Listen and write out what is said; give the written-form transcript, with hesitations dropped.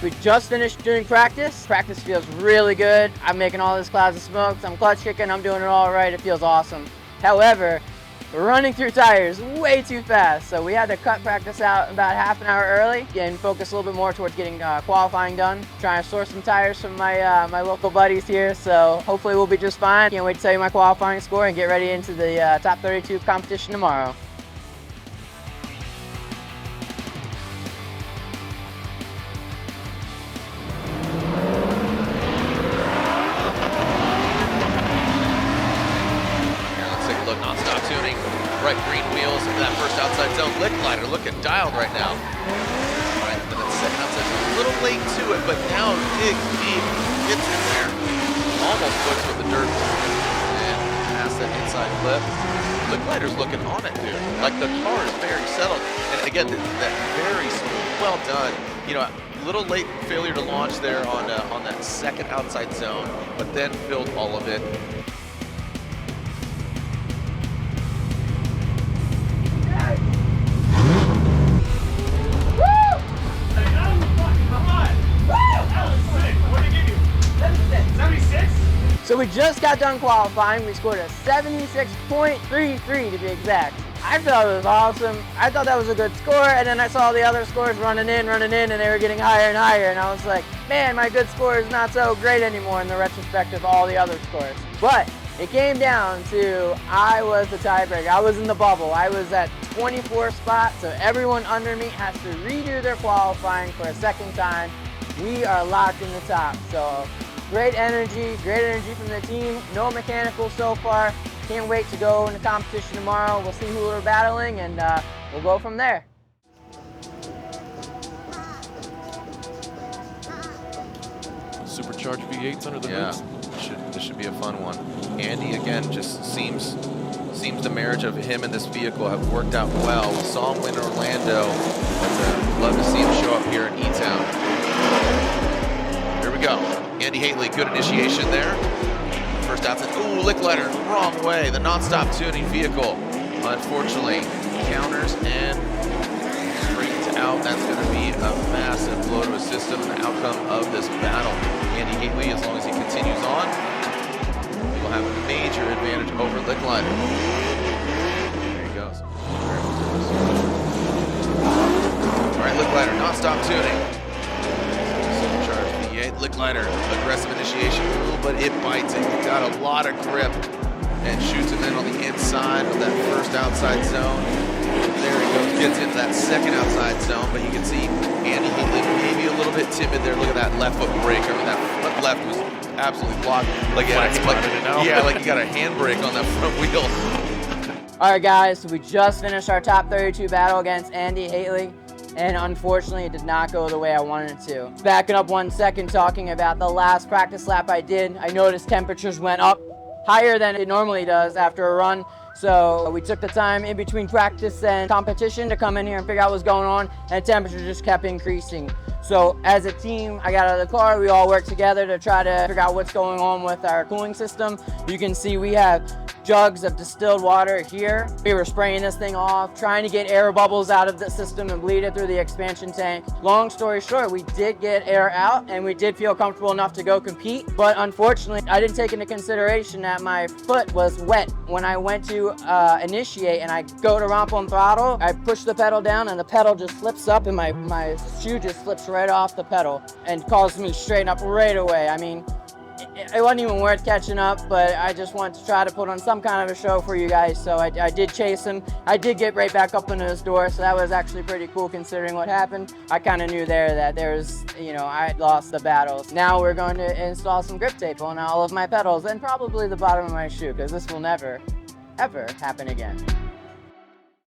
we just finished doing practice. Practice feels really good. I'm making all this clouds of smoke. I'm clutch kicking. I'm doing it all right. It feels awesome. However, running through tires way too fast. So we had to cut practice out about half an hour early and focus a little bit more towards getting qualifying done. Trying to source some tires from my local buddies here. So hopefully we'll be just fine. Can't wait to tell you my qualifying score and get ready into the top 32 competition tomorrow. NonStopTuning, right green wheels into that first outside zone. Lichliter looking dialed right now. Right, but that second outside zone, a little late to it, but now digs deep, gets in there. Almost puts with the dirt and past that inside clip. Lichliter's looking on it, dude. Like the car is very settled. And again, that very smooth, well done. You know, a little late failure to launch there on that second outside zone, but then filled all of it. So we just got done qualifying. We scored a 76.33 to be exact. I thought it was awesome. I thought that was a good score, and then I saw the other scores running in, and they were getting higher and higher, and I was like, man, my good score is not so great anymore in the retrospect of all the other scores. But it came down to I was the tiebreaker. I was in the bubble. I was at 24th spot, so everyone under me has to redo their qualifying for a second time. We are locked in the top, so great energy from the team. No mechanical so far. Can't wait to go into competition tomorrow. We'll see who we're battling, and we'll go from there. Supercharged V8s under the Yeah, hoods. this should be a fun one. Andy, again, just seems the marriage of him and this vehicle have worked out well. We saw him win Orlando, but love to see him show up here in E-Town. Here we go. Andy Haley, good initiation there. First outside, ooh, Lichliter, wrong way. The NonStopTuning vehicle, unfortunately, counters and straight out. That's going to be a massive blow to his system and the outcome of this battle. Andy Haley, as long as he continues on, will have a major advantage over Lichliter. There he goes. All right, Lichliter, NonStopTuning. Supercharged V8. Lichliter, aggressive initiation, but it bites it. He got a lot of grip and shoots him in on the inside of that first outside zone. There he goes, gets into that second outside zone, but you can see Andy Haley maybe a little bit timid there. Look at that left foot brake. I mean, that front left was absolutely blocked. Like he got a handbrake on that front wheel. All right, guys, so we just finished our top 32 battle against Andy Haley, and unfortunately it did not go the way I wanted it to. Backing up 1 second, talking about the last practice lap I did, I noticed temperatures went up higher than it normally does after a run. So we took the time in between practice and competition to come in here and figure out what's going on, and the temperature just kept increasing. So as a team, I got out of the car, we all worked together to try to figure out what's going on with our cooling system. You can see we have jugs of distilled water here. We were spraying this thing off, trying to get air bubbles out of the system and bleed it through the expansion tank. Long story short, we did get air out and we did feel comfortable enough to go compete, but unfortunately, I didn't take into consideration that my foot was wet. When I went to initiate and I go to romp on throttle, I push the pedal down and the pedal just flips up and my shoe just flips right off the pedal and caused me to straighten up right away. I mean, it wasn't even worth catching up, but I just wanted to try to put on some kind of a show for you guys, so I did chase him. I did get right back up into his door, so that was actually pretty cool considering what happened. I kind of knew there that there's, I lost the battle. Now we're going to install some grip tape on all of my pedals and probably the bottom of my shoe, because this will never, ever happen again.